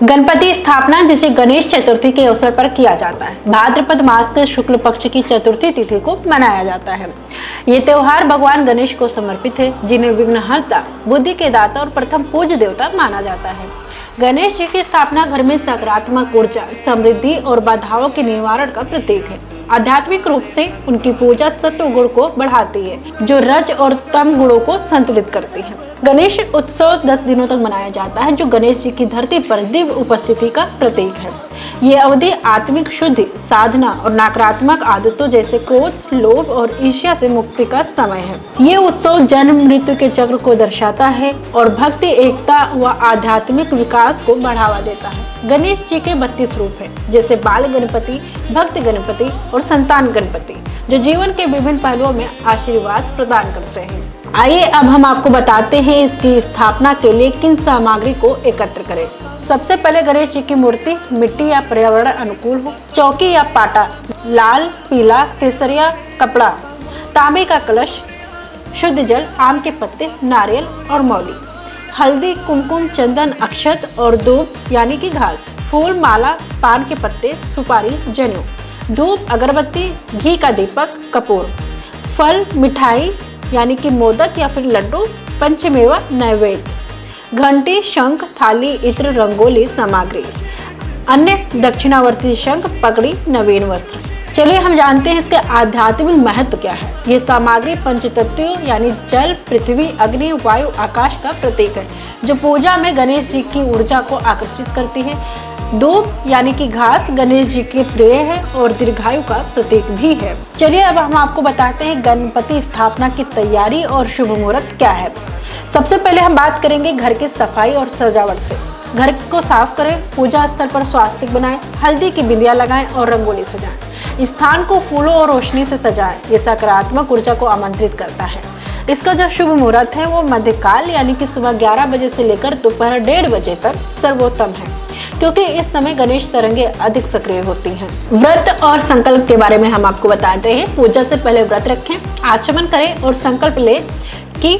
गणपति स्थापना, जिसे गणेश चतुर्थी के अवसर पर किया जाता है, भाद्रपद मास के शुक्ल पक्ष की चतुर्थी तिथि को मनाया जाता है। ये त्योहार भगवान गणेश को समर्पित है, जिन्हें विघ्नहर्ता, बुद्धि के दाता और प्रथम पूज्य देवता माना जाता है। गणेश जी की स्थापना घर में सकारात्मक ऊर्जा, समृद्धि और बाधाओं के निवारण का प्रतीक है। आध्यात्मिक रूप से उनकी पूजा सत्व गुण को बढ़ाती है, जो रज और तम गुणों को संतुलित करती है। गणेश उत्सव 10 दिनों तक मनाया जाता है, जो गणेश जी की धरती पर दिव्य उपस्थिति का प्रतीक है। ये अवधि आत्मिक शुद्धि, साधना और नकारात्मक आदतों जैसे क्रोध, लोभ और ईर्ष्या से मुक्ति का समय है। ये उत्सव जन्म मृत्यु के चक्र को दर्शाता है और भक्ति, एकता व आध्यात्मिक विकास को बढ़ावा देता है। गणेश जी के 32 रूप हैं, जैसे बाल गणपति, भक्त गणपति और संतान गणपति, जो जीवन के विभिन्न पहलुओं में आशीर्वाद प्रदान करते हैं। आइए अब हम आपको बताते हैं इसकी स्थापना के लिए किन सामग्री को एकत्र करें। सबसे पहले गणेश जी की मूर्ति मिट्टी या पर्यावरण अनुकूल हो, चौकी या पाटा, लाल, पीला, केसरिया कपड़ा, तांबे का कलश, शुद्ध जल, आम के पत्ते, नारियल और मौली, हल्दी, कुमकुम, चंदन, अक्षत और धूप यानी कि घास, फूल, माला, पान के पत्ते, सुपारी, जनेऊ, धूप, अगरबत्ती, घी का दीपक, कपूर, फल, मिठाई यानी कि मोदक या फिर लड्डू, पंचमेवा, नैवेद्य, घंटी, शंख, थाली, इत्र, रंगोली सामग्री, अन्य दक्षिणावर्ती शंख, पगड़ी, नवीन वस्त्र। चलिए हम जानते हैं इसके आध्यात्मिक महत्व क्या है। ये सामग्री पंचतत्वों यानी जल, पृथ्वी, अग्नि, वायु, आकाश का प्रतीक है, जो पूजा में गणेश जी की ऊर्जा को आकर्षित करती है। धूप यानी कि घास गणेश जी के प्रिय है और दीर्घायु का प्रतीक भी है। चलिए अब हम आपको बताते हैं गणपति स्थापना की तैयारी और शुभ मुहूर्त क्या है। सबसे पहले हम बात करेंगे घर की सफाई और सजावट से। घर को साफ करें, पूजा स्थल पर स्वास्तिक बनाएं, हल्दी की बिंदिया लगाएं और रंगोली सजाएं। स्थान को फूलों और रोशनी से सजाएं, ये सकारात्मक ऊर्जा को आमंत्रित करता है। इसका जो शुभ मुहूर्त है वो मध्यकाल यानी कि सुबह 11 बजे से लेकर दोपहर 1:30 बजे तक सर्वोत्तम है, क्योंकि इस समय गणेश तरंगे अधिक सक्रिय होती हैं। व्रत और संकल्प के बारे में हम आपको बताते हैं। पूजा से पहले व्रत रखें, आचमन करें और संकल्प लें कि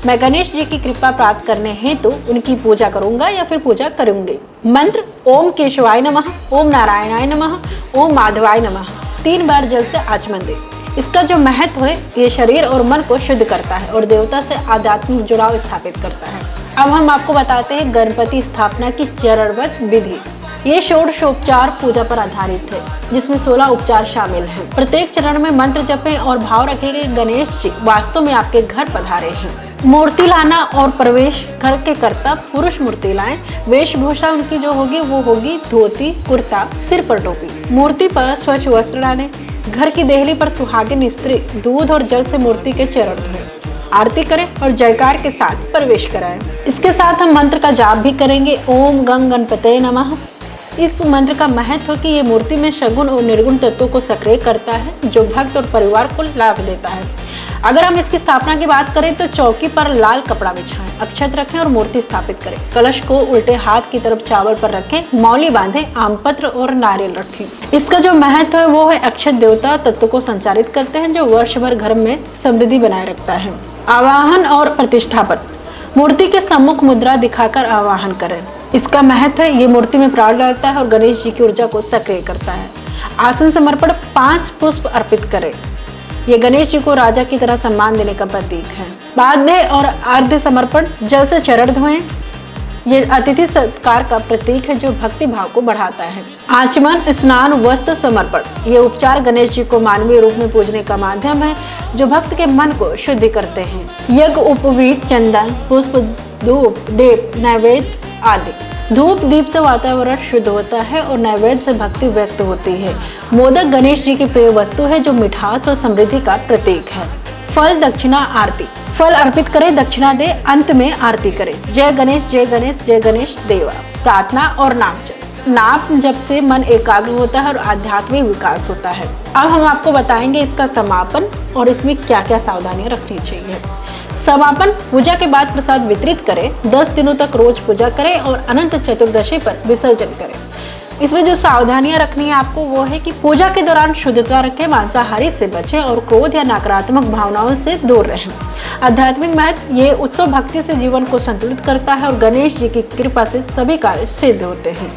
मैं गणेश जी की कृपा प्राप्त करने हेतु उनकी पूजा करूंगा या फिर पूजा करूंगी। मंत्र: ओम केशवाय नमः, ओम नारायणाय नमः, ओम माधवाय नमः। 3 बार जल से आचमन दें। इसका जो महत्व है, ये शरीर और मन को शुद्ध करता है और देवता से आध्यात्मिक जुड़ाव स्थापित करता है। अब हम आपको बताते हैं गणपति स्थापना की चरणबद्ध विधि। ये षोडशोपचार पूजा पर आधारित है, जिसमें 16 उपचार शामिल हैं। प्रत्येक चरण में मंत्र जपें और भाव रखें कि गणेश जी वास्तव में आपके घर पधारे हैं। मूर्ति लाना और प्रवेश: घर के कर्ता पुरुष मूर्ति लाएं। वेशभूषा उनकी जो होगी वो होगी धोती, कुर्ता, सिर पर टोपी। मूर्ति पर स्वच्छ वस्त्र डालें। घर की देहली पर सुहागिन स्त्री दूध और जल से मूर्ति के चरण धोएं, आरती करें और जयकार के साथ प्रवेश कराएं। इसके साथ हम मंत्र का जाप भी करेंगे। ओम गं गणपतये नमः। इस मंत्र का महत्व है कि ये मूर्ति में सगुण और निर्गुण तत्वों को सक्रिय करता है, जो भक्त और परिवार को लाभ देता है। अगर हम इसकी स्थापना की बात करें तो चौकी पर लाल कपड़ा बिछाएं, अक्षत रखें और मूर्ति स्थापित करें। कलश को उल्टे हाथ की तरफ चावल पर रखें, मौली बांधें, आमपत्र और नारियल रखें। इसका जो महत्व है वो है अक्षत देवता तत्व को संचारित करते हैं, जो वर्ष भर घर में समृद्धि बनाए रखता है। आवाहन और प्रतिष्ठापन: मूर्ति के सम्मुख मुद्रा दिखाकर आवाहन करें। इसका महत्व है ये मूर्ति में प्राण डालता है और गणेश जी की ऊर्जा को सक्रिय करता है। आसन समर्पण: 5 पुष्प अर्पित करें। ये गणेश जी को राजा की तरह सम्मान देने का प्रतीक है। बाध्य और अर्घ्य समर्पण: जल से चरण धोएं। ये अतिथि सत्कार का प्रतीक है, जो भक्ति भाव को बढ़ाता है। आचमन, स्नान, वस्त्र समर्पण: ये उपचार गणेश जी को मानवीय रूप में पूजने का माध्यम है, जो भक्त के मन को शुद्धि करते हैं। यज्ञ, उपवीत, चंदन, पुष्प, धूप, दीप, नैवेद्य आदि। धूप दीप से वातावरण शुद्ध होता है और नैवेद्य से भक्ति व्यक्त होती है। मोदक गणेश जी की प्रिय वस्तु है, जो मिठास और समृद्धि का प्रतीक है। फल, दक्षिणा, आरती: फल अर्पित करें, दक्षिणा दे, अंत में आरती करें। जय गणेश, जय गणेश, जय गणेश देवा। प्रार्थना और नाम जप: नाम जप से मन एकाग्र होता है और आध्यात्मिक विकास होता है। अब हम आपको बताएंगे इसका समापन और इसमें क्या क्या सावधानियां रखनी चाहिए। समापन: पूजा के बाद प्रसाद वितरित करें। 10 दिनों तक रोज पूजा करें और अनंत चतुर्दशी पर विसर्जन करें। इसमें जो सावधानियां रखनी है आपको वो है कि पूजा के दौरान शुद्धता रखें, मांसाहारी से बचें और क्रोध या नकारात्मक भावनाओं से दूर रहें। आध्यात्मिक महत्व, ये उत्सव भक्ति से जीवन को संतुलित करता है और गणेश जी की कृपा से सभी कार्य सिद्ध होते हैं।